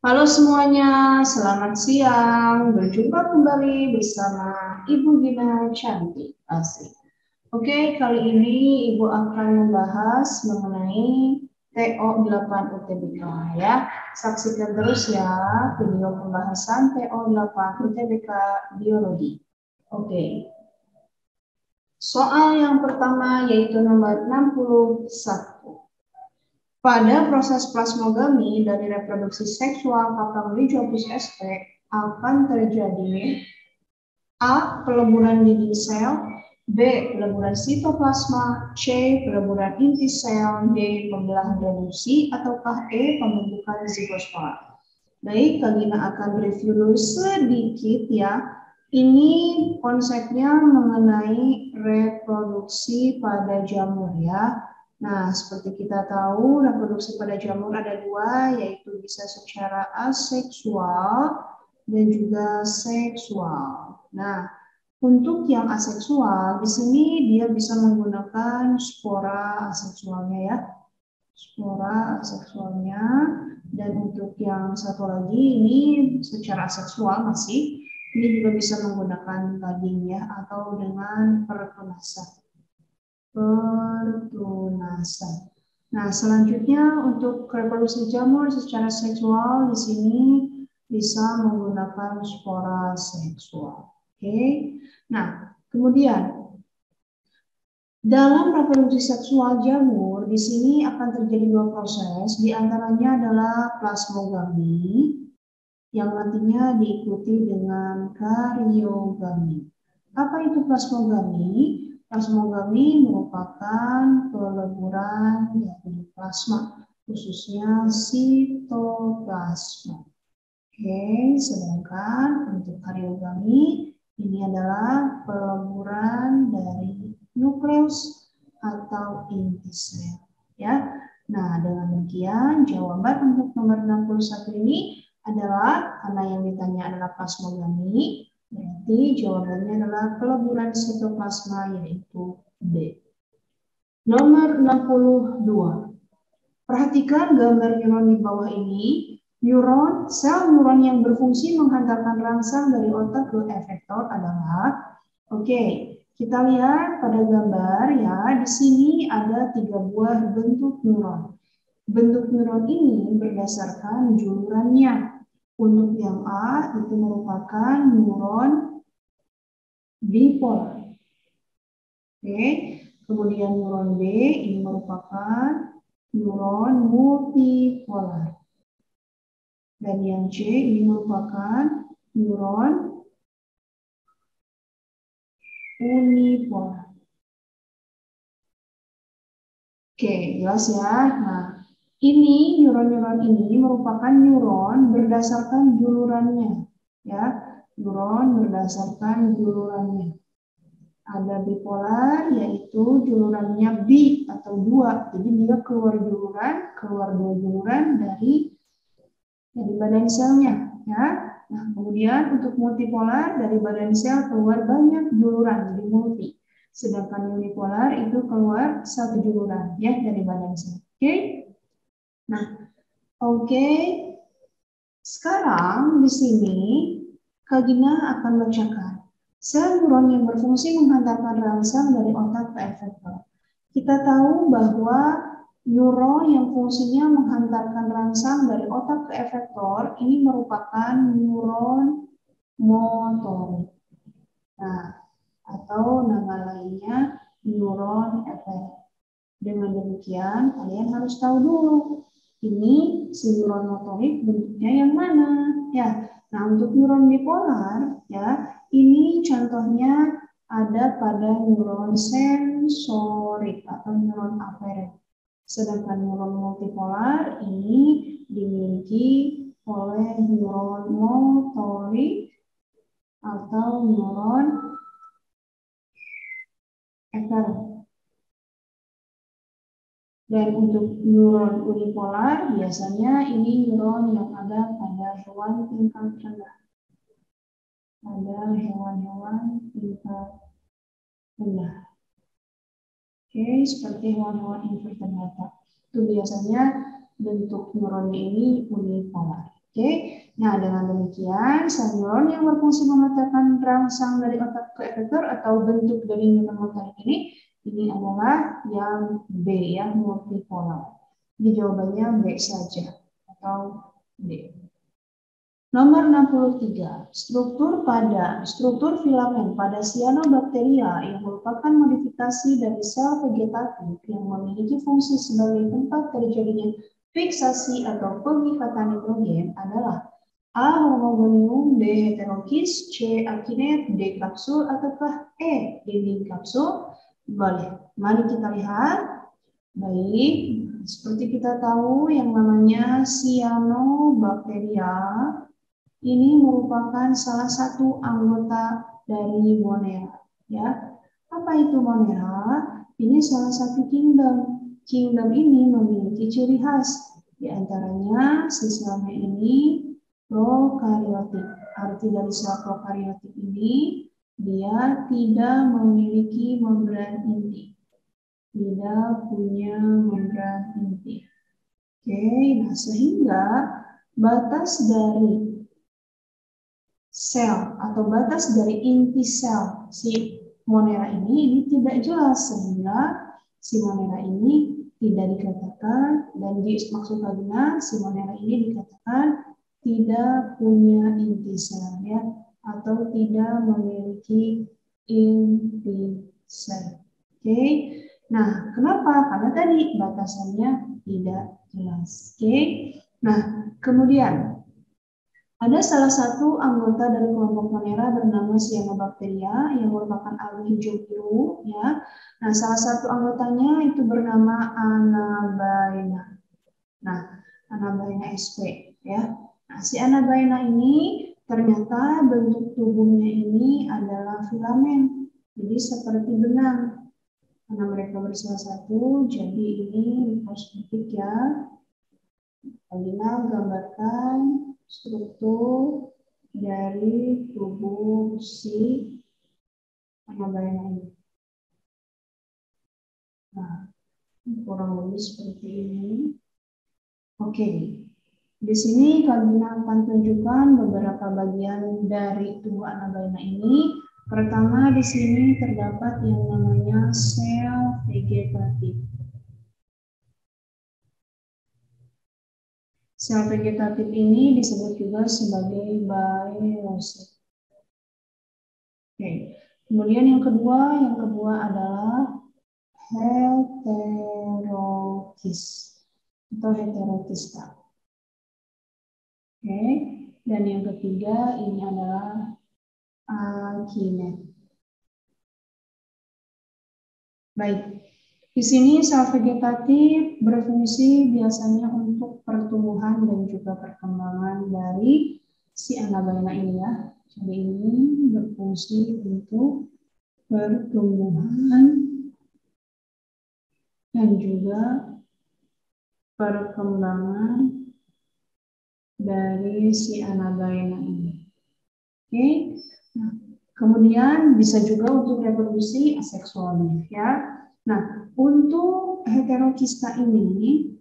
Halo semuanya, selamat siang. Berjumpa kembali bersama Ibu Gina Cantik. Asik. Oke, kali ini Ibu akan membahas mengenai TO8 UTBK ya. Saksikan terus ya video pembahasan TO8 UTBK Biologi. Oke. Soal yang pertama yaitu nomor 61. Pada proses plasmogami dari reproduksi seksual kapal Rijopus sp akan terjadi A. Peleburan dinding sel, B. Peleburan sitoplasma, C. Peleburan inti sel, D. Pembelahan reduksi, ataukah E. Pembentukan zigospola. Baik, Kak Gina akan review dulu sedikit ya. Ini konsepnya mengenai reproduksi pada jamur ya. Nah, seperti kita tahu, reproduksi pada jamur ada dua, yaitu bisa secara aseksual dan juga seksual. Nah, untuk yang aseksual, di sini dia bisa menggunakan spora aseksualnya ya. Spora aseksualnya. Dan untuk yang satu lagi, ini secara aseksual masih, ini juga bisa menggunakan gading ya, atau dengan pertunasan. Nah, selanjutnya untuk reproduksi jamur secara seksual di sini bisa menggunakan spora seksual. Oke. Nah, kemudian dalam reproduksi seksual jamur di sini akan terjadi dua proses, di antaranya adalah plasmogami yang nantinya diikuti dengan karyogami. Apa itu plasmogami? Plasmogami merupakan peleburan dari plasma, khususnya sitoplasma. Oke, sedangkan untuk karyogami ini adalah peleburan dari nukleus atau inti sel. Ya, nah dengan demikian jawaban untuk nomor 61 ini adalah karena yang ditanya adalah plasmogami. Berarti jawabannya adalah peleburan sitoplasma yaitu B. Nomor 62. Perhatikan gambar neuron di bawah ini. Neuron, sel neuron yang berfungsi menghantarkan rangsang dari otak ke efektor adalah, oke, kita lihat pada gambar ya, di sini ada 3 buah bentuk neuron. Bentuk neuron ini berdasarkan julurannya. Untuk yang A itu merupakan neuron bipolar. Oke, kemudian neuron B ini merupakan neuron multipolar. Dan yang C ini merupakan neuron unipolar. Oke, jelas ya. Nah, ini neuron-neuron ini merupakan neuron berdasarkan julurannya, ya. Neuron berdasarkan julurannya. Ada bipolar, yaitu julurannya B atau 2. Jadi dia keluar dua juluran dari badan selnya, ya. Nah, kemudian untuk multipolar dari badan sel keluar banyak juluran, jadi multi. Sedangkan unipolar itu keluar satu juluran ya dari badan sel. Oke? Nah, oke. Sekarang di sini Kak Gina akan bacakan. Sel neuron yang berfungsi menghantarkan rangsang dari otak ke efektor. Kita tahu bahwa neuron yang fungsinya menghantarkan rangsang dari otak ke efektor ini merupakan neuron motorik. Nah, atau nama lainnya neuron efek. Dengan demikian, kalian harus tahu dulu, ini si neuron motorik bentuknya yang mana. Ya, nah untuk neuron bipolar, ya, ini contohnya ada pada neuron sensorik atau neuron aferen. Sedangkan neuron multipolar ini dimiliki oleh neuron motorik atau neuron eferen. Dan untuk neuron unipolar biasanya ini neuron yang ada pada hewan tingkat rendah. Pada hewan-hewan tingkat rendah. Oke, seperti hewan-hewan invertebrata. Itu biasanya bentuk neuronnya ini unipolar. Oke, nah dengan demikian sel neuron yang berfungsi memetakan rangsang dari otak ke efektor atau bentuk dari neuron motorik ini adalah yang B ya, multipolar. Jadi jawabannya B saja atau B. Nomor 63, struktur filamen pada cyanobacteria yang merupakan modifikasi dari sel vegetatif yang memiliki fungsi sebagai tempat terjadinya fiksasi atau pengikatan nitrogen adalah A. Homogonium, B. Heterokis, C. Akinet, D. Kapsul, ataukah E. Dinding kapsul? Boleh. Mari kita lihat. Baik, seperti kita tahu yang namanya cyanobacteria ini merupakan salah satu anggota dari Monera. Ya, apa itu Monera? Ini salah satu kingdom. Kingdom ini memiliki ciri khas. Di antaranya sisanya ini prokariotik. Arti dari sel prokariotik ini dia tidak memiliki membran inti. Tidak punya membran inti. Oke, nah sehingga batas dari sel atau batas dari inti sel si Monera ini tidak jelas, sehingga si Monera ini tidak dikatakan, dan maksud kalinya si Monera ini dikatakan tidak punya inti sel ya, atau tidak memiliki inti sel. Oke, nah kenapa? Karena tadi batasannya tidak jelas. Oke, nah kemudian ada salah satu anggota dari kelompok Monera bernama Cyanobacteria yang merupakan alga hijau biru ya. Nah, salah satu anggotanya itu bernama Anabaena. Nah, Anabaena sp ya. Nah, si Anabaena ini ternyata bentuk tubuhnya ini adalah filamen. Jadi seperti benang. Karena mereka bersalah satu, jadi ini perspektif ya. Alina gambarkan struktur dari tubuh si Anabaena ini. Nah, kurang lebih seperti ini. Oke, di sini Kalina akan tunjukkan beberapa bagian dari tubuh Anabaena ini. Pertama, di sini terdapat yang namanya sel vegetatif. Sel vegetatif ini disebut juga sebagai baeosit. Oke. Kemudian yang kedua adalah heterokis atau heterokista. Oke. Dan yang ketiga ini adalah akinet. Baik. Di sini sel vegetatif berfungsi biasanya untuk pertumbuhan dan juga perkembangan dari si Anabaena ini ya. Jadi ini berfungsi untuk pertumbuhan dan juga perkembangan dari si Anabaena ini. Oke. Nah, kemudian bisa juga untuk reproduksi aseksualnya ya. Nah, untuk heterokista ini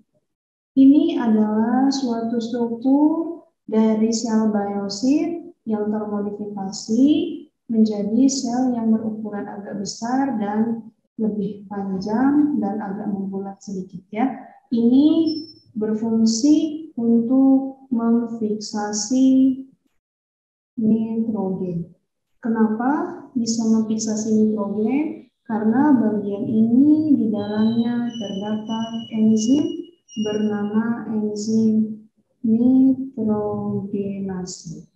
adalah suatu struktur dari sel baeosit yang termodifikasi menjadi sel yang berukuran agak besar dan lebih panjang dan agak membulat sedikit ya. Ini berfungsi untuk memfiksasi nitrogen. Kenapa bisa memfiksasi nitrogen? Karena bagian ini di dalamnya terdapat enzim bernama enzim nitrogenase.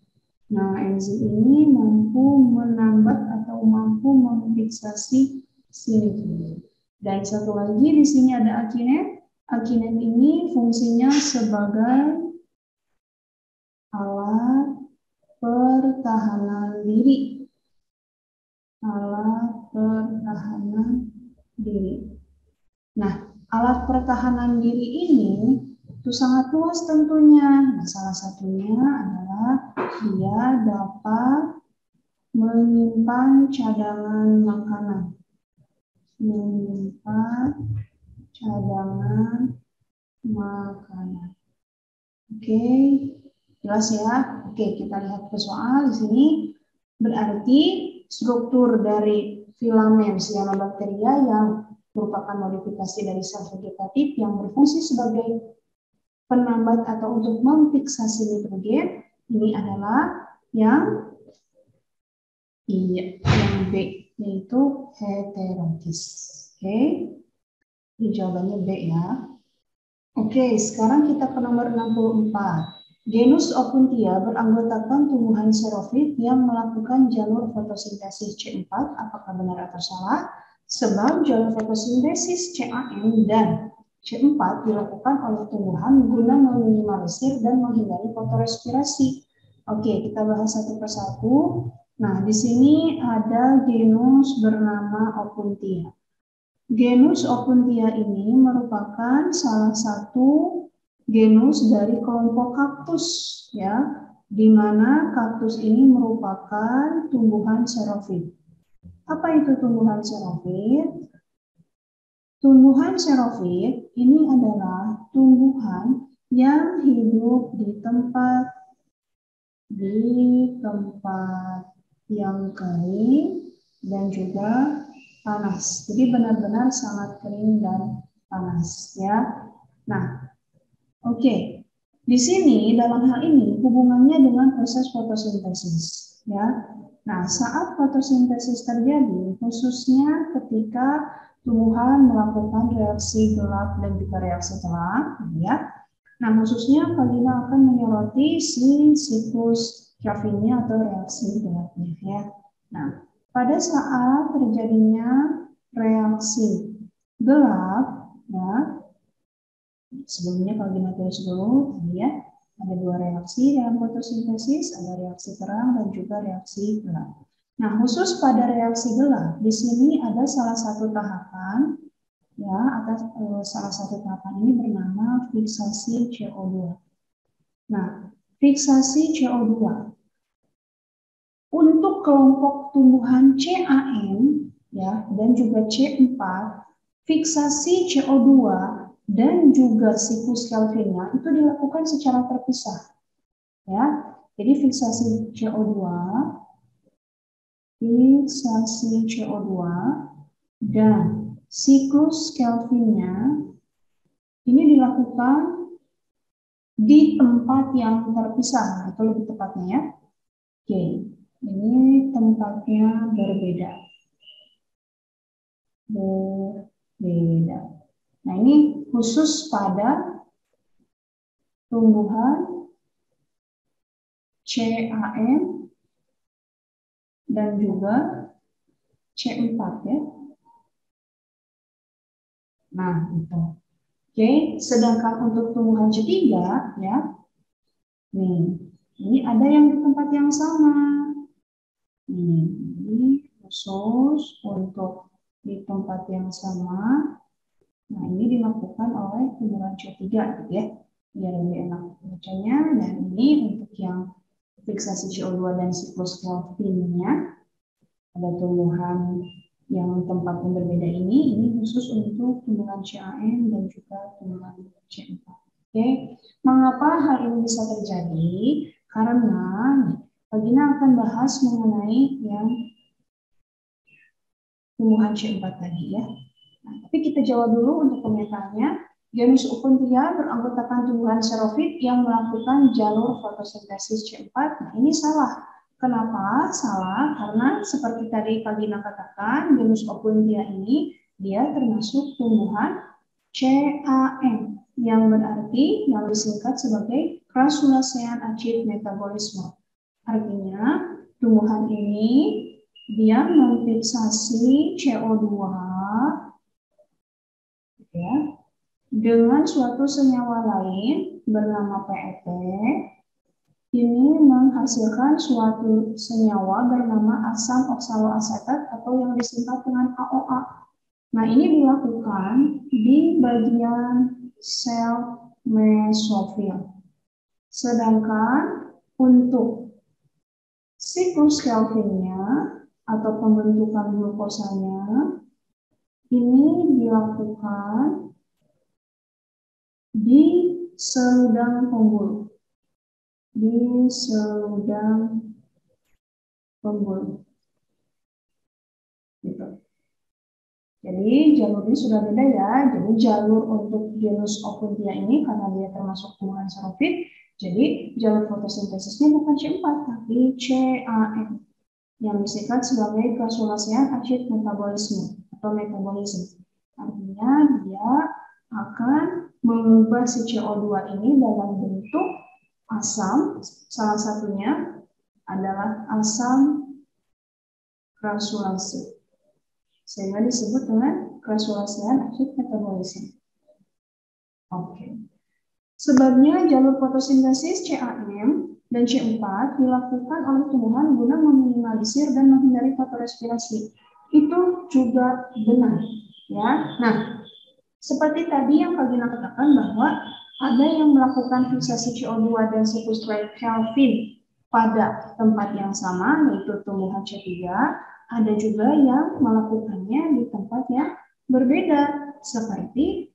Nah, enzim ini mampu menambah atau mampu memfiksasi si nitrogen. Dan satu lagi di sini ada akinet. Akinet ini fungsinya sebagai alat pertahanan diri. Alat pertahanan diri. Nah, alat pertahanan diri ini itu sangat luas tentunya. Nah, salah satunya adalah dia dapat menyimpan cadangan makanan. Menyimpan cadangan makanan. Oke, Jelas ya? Oke, kita lihat ke soal di sini. Berarti struktur dari filamen cyanobacteria yang merupakan modifikasi dari sel vegetatif yang berfungsi sebagai penambat atau untuk memfiksasi nitrogen, ini adalah yang B, yaitu heterotis. Oke, ini jawabannya B ya. Oke, sekarang kita ke nomor 64. Genus Opuntia beranggotakan tumbuhan xerophyt yang melakukan jalur fotosintesis C4. Apakah benar atau salah? Sebab jalur fotosintesis CAM dan C4 dilakukan oleh tumbuhan guna meminimalisir dan menghindari fotorespirasi. Oke, kita bahas satu persatu. Nah, di sini ada genus bernama Opuntia. Genus Opuntia ini merupakan salah satu genus dari kelompok kaktus, ya, di mana kaktus ini merupakan tumbuhan xerophyt. Apa itu tumbuhan xerophyt? Tumbuhan xerophyt ini adalah tumbuhan yang hidup di tempat yang kering dan juga panas. Jadi benar-benar sangat kering dan panas ya. Nah, oke. Di sini dalam hal ini hubungannya dengan proses fotosintesis ya. Nah, saat fotosintesis terjadi khususnya ketika tumbuhan melakukan reaksi gelap dan juga reaksi terang ya. Nah, khususnya Kalina akan menyoroti si siklus Calvinnya atau reaksi gelapnya ya. Nah, pada saat terjadinya reaksi gelap, ya, sebelumnya kalau tulis dulu, ya, ada dua reaksi dalam fotosintesis, ada reaksi terang dan juga reaksi gelap. Nah, khusus pada reaksi gelap, di sini ada salah satu tahapan, ya, atas salah satu tahapan ini bernama fiksasi CO2. Nah, fiksasi CO2 untuk kelompok tumbuhan CAM ya dan juga C4, fiksasi CO2 dan juga siklus Kelvinnya itu dilakukan secara terpisah. Ya. Jadi fiksasi CO2 dan siklus Kelvinnya ini dilakukan di tempat yang terpisah, atau lebih tepatnya ya. Oke. Ini tempatnya berbeda. Nah, ini khusus pada tumbuhan CAM dan juga C4 ya. Nah, itu. Oke, sedangkan untuk tumbuhan C3 ya. Nih, ini ada yang di tempat yang sama. Ini khusus untuk di tempat yang sama. Nah, ini dilakukan oleh tumbuhan C3 gitu ya. Biar lebih enak bacanya. Dan ini untuk yang fiksasi CO2 dan siklus Kelvinnya. Ada tumbuhan yang tempatnya berbeda ini khusus untuk tumbuhan CAM dan juga tumbuhan C4. Oke, mengapa hal ini bisa terjadi? Karena Regina akan bahas mengenai yang tumbuhan C4 tadi ya. Nah, tapi kita jawab dulu untuk pernyataannya. Genus Opuntia beranggotakan tumbuhan xerophyt yang melakukan jalur fotosintesis C4. Nah, ini salah. Kenapa? Salah karena seperti tadi Kak Gina katakan, genus Opuntia ini dia termasuk tumbuhan CAM yang berarti yang disingkat sebagai Crassulaceae acid metabolisme. Artinya, tumbuhan ini dia memfiksasi CO2 ya, dengan suatu senyawa lain bernama PET. Ini menghasilkan suatu senyawa bernama asam oksaloasetat atau yang disingkat dengan AOA. Nah, ini dilakukan di bagian sel mesofil. Sedangkan untuk siklus Kelvinnya atau pembentukan glukosanya ini dilakukan di seludang pembuluh. di seludang pembuluh. Gitu. Jadi jalurnya sudah beda ya. Jadi jalur untuk genus Opuntia ini karena dia termasuk tumbuhan xerophyt, jadi jalur fotosintesisnya bukan C4 tapi CAM yang disingkat sebagai Crassulacean Acid Metabolism atau metabolism. Artinya dia akan mengubah si CO2 ini dalam bentuk asam, salah satunya adalah asam crassulase, sehingga disebut dengan Crassulacean Acid Metabolism. Oke. Sebabnya jalur fotosintesis CAM dan C4 dilakukan oleh tumbuhan guna meminimalisir dan menghindari fotorespirasi. Itu juga benar, ya. Nah, seperti tadi yang Kak Gina katakan bahwa ada yang melakukan fiksasi CO2 dan substrate Kelvin pada tempat yang sama, yaitu tumbuhan C3. Ada juga yang melakukannya di tempat yang berbeda, seperti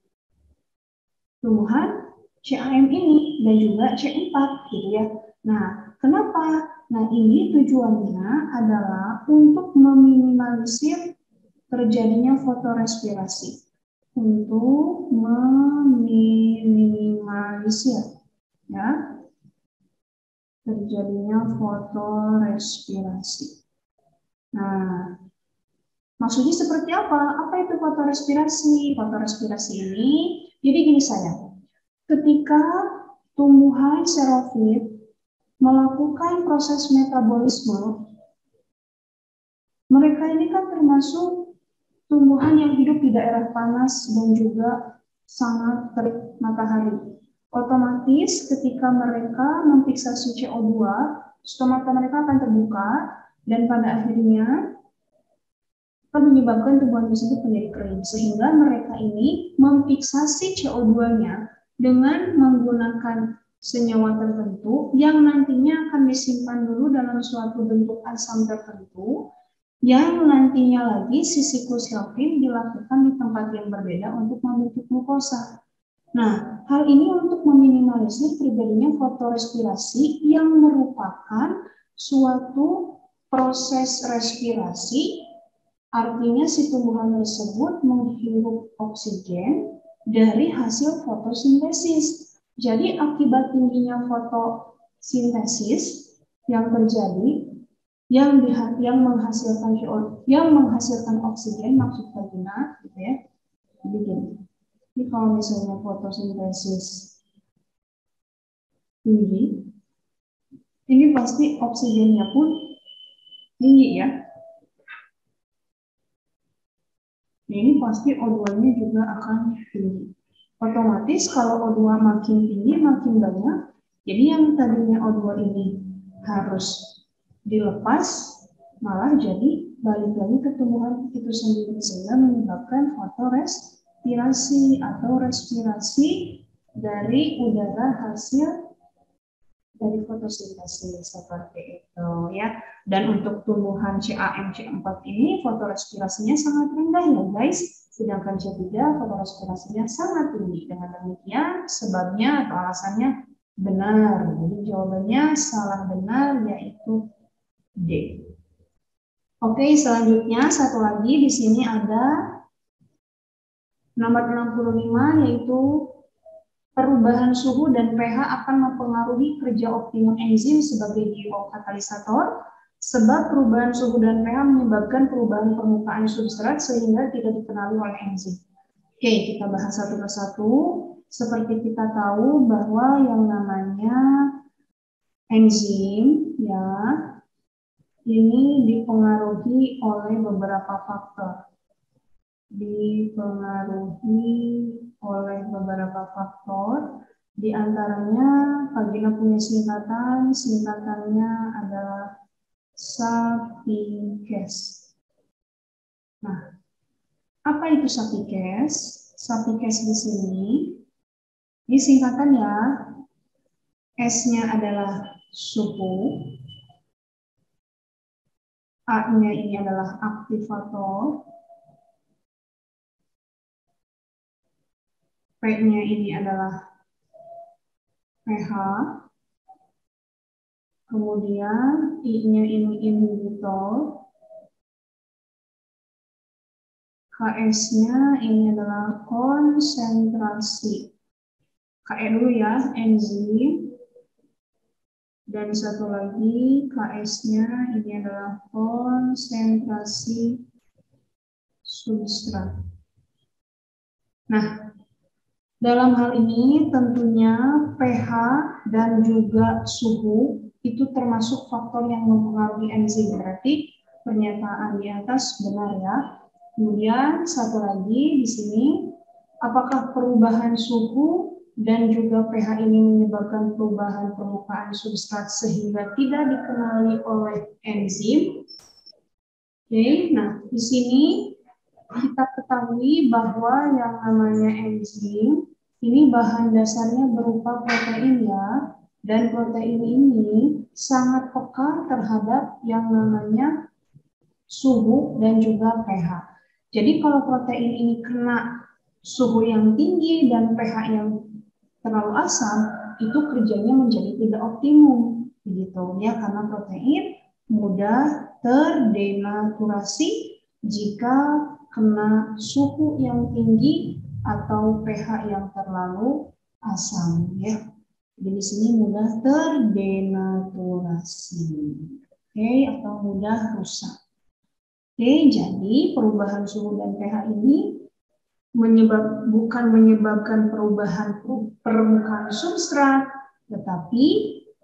tumbuhan CAM ini dan juga C4 gitu ya. Nah, kenapa? Nah, ini tujuannya adalah untuk meminimalisir terjadinya fotorespirasi. Untuk meminimalisir ya terjadinya fotorespirasi. Nah, maksudnya seperti apa? Apa itu fotorespirasi? Fotorespirasi ini, jadi gini sayang. Ketika tumbuhan xerophyt melakukan proses metabolisme, mereka ini kan termasuk tumbuhan yang hidup di daerah panas dan juga sangat terik matahari. Otomatis ketika mereka memfiksasi CO2, stomata mereka akan terbuka dan pada akhirnya akan menyebabkan tumbuhan tersebut menjadi kering. Sehingga mereka ini memfiksasi CO2-nya dengan menggunakan senyawa tertentu yang nantinya akan disimpan dulu dalam suatu bentuk asam tertentu yang nantinya lagi si siklus Kelvin dilakukan di tempat yang berbeda untuk membentuk glukosa. Nah, hal ini untuk meminimalisir terjadinya fotorespirasi yang merupakan suatu proses respirasi. Artinya si tumbuhan tersebut menghirup oksigen dari hasil fotosintesis. Jadi akibat tingginya fotosintesis yang terjadi yang menghasilkan yang menghasilkan oksigen maksud vagina gitu ya. Jadi gini. Ini kalau misalnya fotosintesis tinggi, ini pasti oksigennya pun tinggi ya. Ini pasti O2-nya juga akan tinggi. Otomatis kalau O2 makin tinggi, makin banyak, jadi yang tadinya O2 ini harus dilepas, malah jadi balik lagi ke tumbuhan itu sendiri, sehingga menyebabkan fotorespirasi atau respirasi dari udara hasil dari fotosintesis seperti itu ya. Dan untuk tumbuhan CAM C4 ini fotorespirasinya sangat rendah ya guys, sedangkan C3 fotorespirasinya sangat tinggi. Dengan demikian sebabnya atau alasannya benar. Jadi jawabannya salah benar yaitu D. Oke, selanjutnya satu lagi di sini ada nomor 65 yaitu perubahan suhu dan pH akan mempengaruhi kerja optimum enzim sebagai biokatalisator, sebab perubahan suhu dan pH menyebabkan perubahan permukaan substrat sehingga tidak dikenali oleh enzim. Oke, kita bahas satu persatu. Seperti kita tahu bahwa yang namanya enzim ya ini dipengaruhi oleh beberapa faktor. Di antaranya Kagina punya singkatannya adalah Sapikes. Nah, apa itu Sapikes? Sapikes di sini, ini singkatan ya, S-nya adalah suhu, A-nya ini adalah aktivator, P-nya ini adalah pH, Kemudian I-nya ini inhibitor. KS-nya ini adalah konsentrasi. KE dulu ya, enzim. Dan satu lagi KS-nya ini adalah konsentrasi substrat. Nah, dalam hal ini tentunya pH dan juga suhu itu termasuk faktor yang mempengaruhi enzim. Berarti pernyataan di atas benar ya. Kemudian satu lagi di sini, apakah perubahan suhu dan juga pH ini menyebabkan perubahan permukaan substrat sehingga tidak dikenali oleh enzim? Oke, nah di sini kita ketahui bahwa yang namanya enzim ini bahan dasarnya berupa protein ya, dan protein ini sangat peka terhadap yang namanya suhu dan juga pH. Jadi kalau protein ini kena suhu yang tinggi dan pH yang terlalu asam, itu kerjanya menjadi tidak optimum, begitu ya, karena protein mudah terdenaturasi jika kena suhu yang tinggi atau pH yang terlalu asam ya. Jadi di sini mudah terdenaturasi, oke, atau mudah rusak. Oke, jadi perubahan suhu dan pH ini bukan menyebabkan perubahan permukaan substrat, tetapi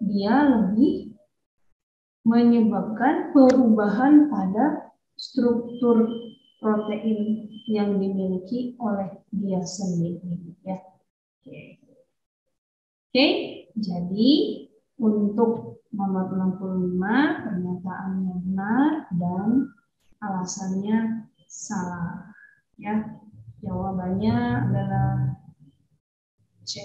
dia lebih menyebabkan perubahan pada struktur protein yang dimiliki oleh dia sendiri ya. Oke, jadi untuk nomor 65 pernyataannya benar dan alasannya salah ya. Jawabannya adalah C.